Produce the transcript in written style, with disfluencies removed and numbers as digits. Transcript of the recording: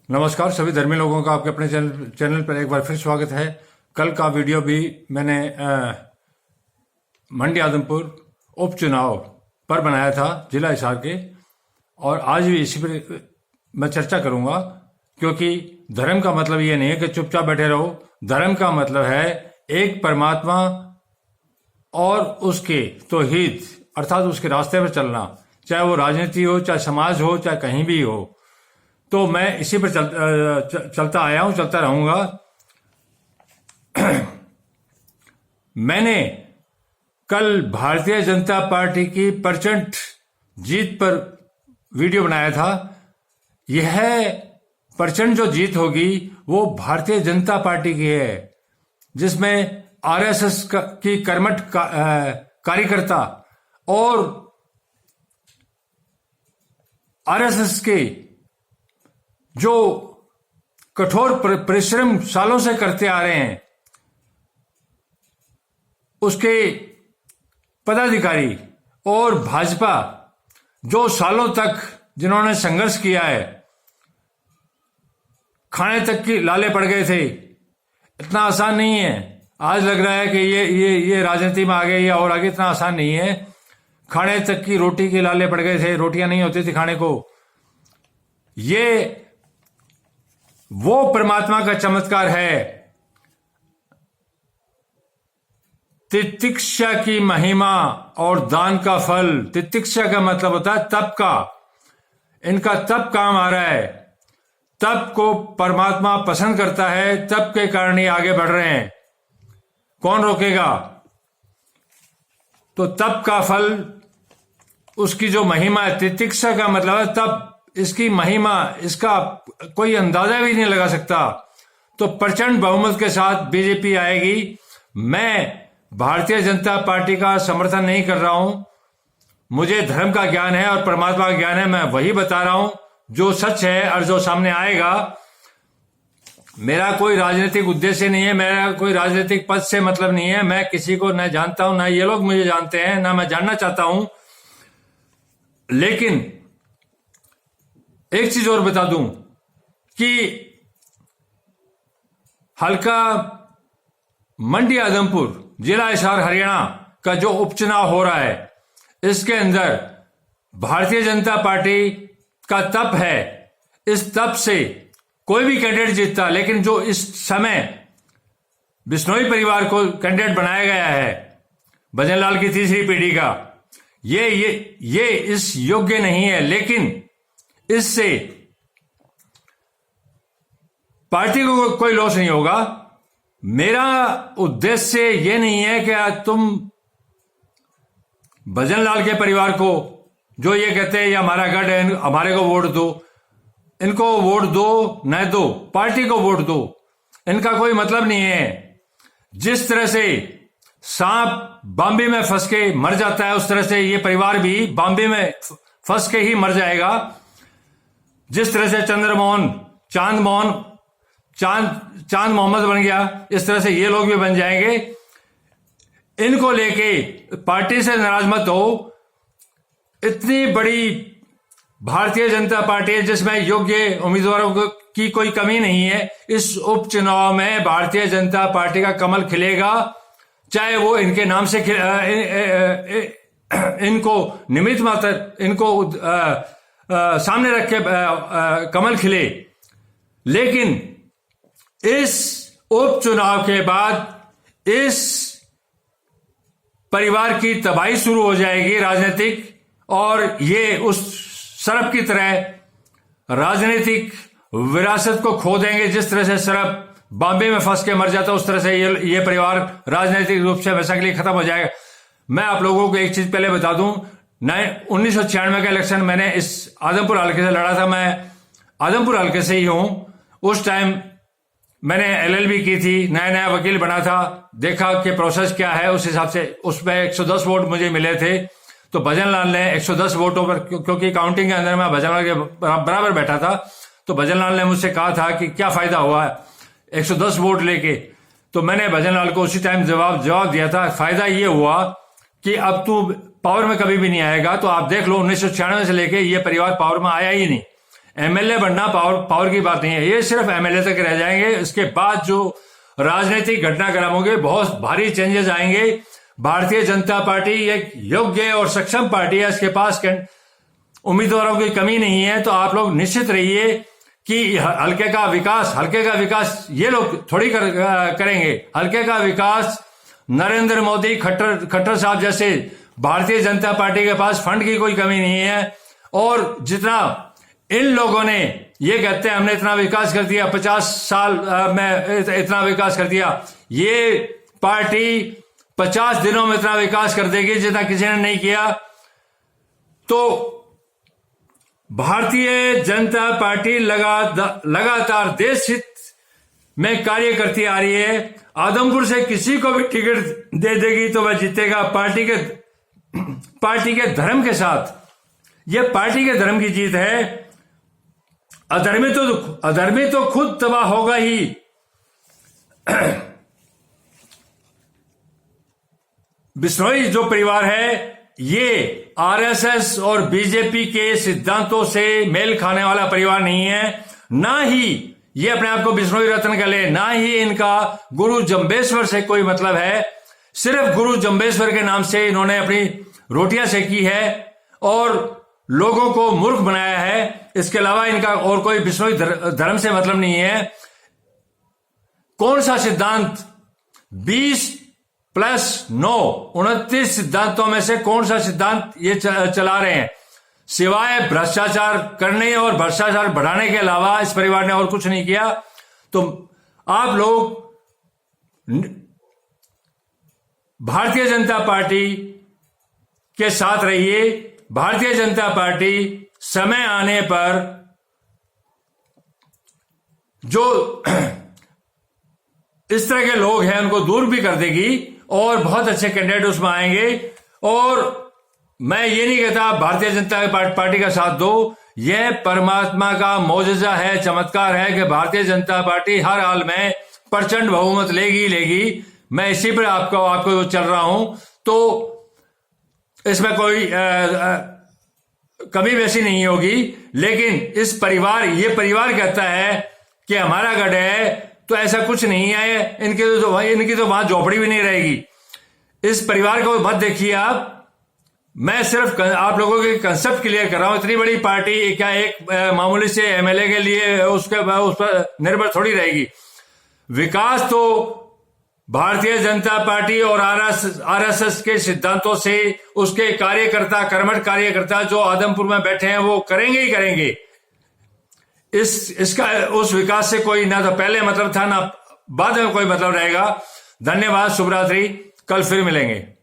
नमस्कार सभी धर्मी लोगों का आपके अपने चैनल पर एक बार फिर स्वागत है। कल का वीडियो भी मैंने मंडी आदमपुर उपचुनाव पर बनाया था जिला हिसार के, और आज भी इसी पर मैं चर्चा करूंगा, क्योंकि धर्म का मतलब ये नहीं है कि चुपचाप बैठे रहो। धर्म का मतलब है एक परमात्मा और उसके तौहीद अर्थात उसके रास्ते पर चलना, चाहे वो राजनीति हो, चाहे समाज हो, चाहे कहीं भी हो। तो मैं इसी पर चलता आया हूं, चलता रहूंगा। मैंने कल भारतीय जनता पार्टी की प्रचंड जीत पर वीडियो बनाया था। यह प्रचंड जो जीत होगी वो भारतीय जनता पार्टी की है, जिसमें आरएसएस की कर्मठ कार्यकर्ता और आरएसएस के जो कठोर परिश्रम सालों से करते आ रहे हैं, उसके पदाधिकारी और भाजपा जो सालों तक जिन्होंने संघर्ष किया है, खाने तक की लाले पड़ गए थे। इतना आसान नहीं है। आज लग रहा है कि ये राजनीति में आ गए या और आगे, इतना आसान नहीं है। खाने तक की रोटी के लाले पड़ गए थे, रोटियां नहीं होती थी खाने को। ये वो परमात्मा का चमत्कार है। तितिक्षा की महिमा और दान का फल। तितिक्षा का मतलब होता है तप का। इनका तप काम आ रहा है। तप को परमात्मा पसंद करता है, तप के कारण ही आगे बढ़ रहे हैं। कौन रोकेगा? तो तप का फल, उसकी जो महिमा है, तितिक्षा का मतलब है तप। इसकी महिमा, इसका कोई अंदाजा भी नहीं लगा सकता। तो प्रचंड बहुमत के साथ बीजेपी आएगी। मैं भारतीय जनता पार्टी का समर्थन नहीं कर रहा हूं। मुझे धर्म का ज्ञान है और परमात्मा का ज्ञान है। मैं वही बता रहा हूं जो सच है और जो सामने आएगा। मेरा कोई राजनीतिक उद्देश्य नहीं है, मेरा कोई राजनीतिक पद से मतलब नहीं है। मैं किसी को न जानता हूं, ना ये लोग मुझे जानते हैं, ना मैं जानना चाहता हूं। लेकिन एक चीज और बता दूं कि हल्का मंडी आदमपुर जिला हिसार हरियाणा का जो उपचुनाव हो रहा है, इसके अंदर भारतीय जनता पार्टी का तप है। इस तप से कोई भी कैंडिडेट जीतता, लेकिन जो इस समय बिश्नोई परिवार को कैंडिडेट बनाया गया है, भजनलाल की तीसरी पीढ़ी का, ये इस योग्य नहीं है। लेकिन इससे पार्टी को कोई लॉस नहीं होगा। मेरा उद्देश्य ये नहीं है कि तुम भजनलाल के परिवार को, जो ये कहते हैं ये हमारा गढ़ है, हमारे को वोट दो, इनको वोट दो न दो, पार्टी को वोट दो, इनका कोई मतलब नहीं है। जिस तरह से सांप बाम्बे में फंस के मर जाता है, उस तरह से ये परिवार भी बाम्बे में फंस के ही मर जाएगा। जिस तरह से चांद मोहम्मद बन गया, इस तरह से ये लोग भी बन जाएंगे। इनको लेके पार्टी से नाराज मत हो। इतनी बड़ी भारतीय जनता पार्टी है जिसमें योग्य उम्मीदवारों की कोई कमी नहीं है। इस उपचुनाव में भारतीय जनता पार्टी का कमल खिलेगा, चाहे वो इनके नाम से इनको निमित्त मात्र, इनको सामने रख के कमल खिले। लेकिन इस उपचुनाव के बाद इस परिवार की तबाही शुरू हो जाएगी राजनीतिक, और ये उस सरफ की तरह राजनीतिक विरासत को खो देंगे। जिस तरह से सरफ बॉम्बे में फंस के मर जाता, उस तरह से ये परिवार राजनीतिक रूप से हमेशा के लिए खत्म हो जाएगा। मैं आप लोगों को एक चीज पहले बता दूं, 1996 का इलेक्शन मैंने इस आदमपुर हल्के से लड़ा था। मैं आदमपुर हल्के से ही हूं। उस टाइम मैंने एलएलबी की थी, नया नया वकील बना था, देखा कि प्रोसेस क्या है। उस हिसाब से उसमें 110 वोट मुझे मिले थे। तो भजनलाल ने 110 वोटों पर, क्योंकि काउंटिंग के अंदर मैं भजनलाल के बराबर बैठा था, तो भजनलाल ने मुझसे कहा था कि क्या फायदा हुआ 110 वोट लेके। तो मैंने भजनलाल को उसी टाइम जवाब दिया था, फायदा ये हुआ कि अब तू पावर में कभी भी नहीं आएगा। तो आप देख लो, 1996 से लेके ये परिवार पावर में आया ही नहीं। एमएलए बनना पावर की बात नहीं है, ये सिर्फ एमएलए तक रह जाएंगे। इसके बाद जो राजनीतिक घटनाक्रम होंगे, बहुत भारी चेंजेस आएंगे। भारतीय जनता पार्टी एक योग्य और सक्षम पार्टी है, इसके पास उम्मीदवारों की कमी नहीं है। तो आप लोग निश्चित रहिए कि हल्के का विकास ये लोग थोड़ी करेंगे। हल्के का विकास नरेंद्र मोदी, खट्टर साहब जैसे भारतीय जनता पार्टी के पास फंड की कोई कमी नहीं है। और जितना इन लोगों ने ये कहते हैं हमने इतना विकास कर दिया, 50 साल में इतना विकास कर दिया, ये पार्टी 50 दिनों में इतना विकास कर देगी जितना किसी ने नहीं किया। तो भारतीय जनता पार्टी लगातार देश हित में कार्य करती आ रही है। आदमपुर से किसी को भी टिकट दे देगी तो वह जीतेगा पार्टी के धर्म के साथ। यह पार्टी के धर्म की जीत है। अधर्मी तो खुद तबाह होगा ही। बिश्नोई जो परिवार है ये आरएसएस और बीजेपी के सिद्धांतों से मेल खाने वाला परिवार नहीं है। ना ही ये अपने आप को बिश्नोई रत्न कहे, ना ही इनका गुरु जंबेश्वर से कोई मतलब है। सिर्फ गुरु जंबेश्वर के नाम से इन्होंने अपनी रोटियां सेकी है और लोगों को मूर्ख बनाया है। इसके अलावा इनका और कोई बिश्नोई धर्म से मतलब नहीं है। कौन सा सिद्धांत 20+9 29 सिद्धांतों में से कौन सा सिद्धांत ये चला रहे हैं? सिवाय भ्रष्टाचार करने और भ्रष्टाचार बढ़ाने के अलावा इस परिवार ने और कुछ नहीं किया। तो आप लोग भारतीय जनता पार्टी के साथ रहिए। भारतीय जनता पार्टी समय आने पर जो इस तरह के लोग हैं उनको दूर भी कर देगी और बहुत अच्छे कैंडिडेट उसमें आएंगे। और मैं ये नहीं कहता भारतीय जनता पार्टी का साथ दो। यह परमात्मा का मौजज़ा है, चमत्कार है कि भारतीय जनता पार्टी हर हाल में प्रचंड बहुमत लेगी। मैं इसी पर आपको चल रहा हूं। तो इसमें कोई कमी वैसी नहीं होगी। लेकिन ये परिवार कहता है कि हमारा गढ़ है, तो ऐसा कुछ नहीं है। इनकी तो वहां झोपड़ी भी नहीं रहेगी। इस परिवार को मत देखिए आप। मैं सिर्फ आप लोगों के कंसेप्ट क्लियर कर रहा हूं। इतनी बड़ी पार्टी क्या एक मामूली से एमएलए के लिए उस पर निर्भर थोड़ी रहेगी। विकास तो भारतीय जनता पार्टी और आरएसएस के सिद्धांतों से उसके कर्मठ कार्यकर्ता जो आदमपुर में बैठे हैं वो करेंगे ही करेंगे। इसका उस विकास से कोई ना तो पहले मतलब था ना बाद में कोई मतलब रहेगा। धन्यवाद, शुभ रात्रि, कल फिर मिलेंगे।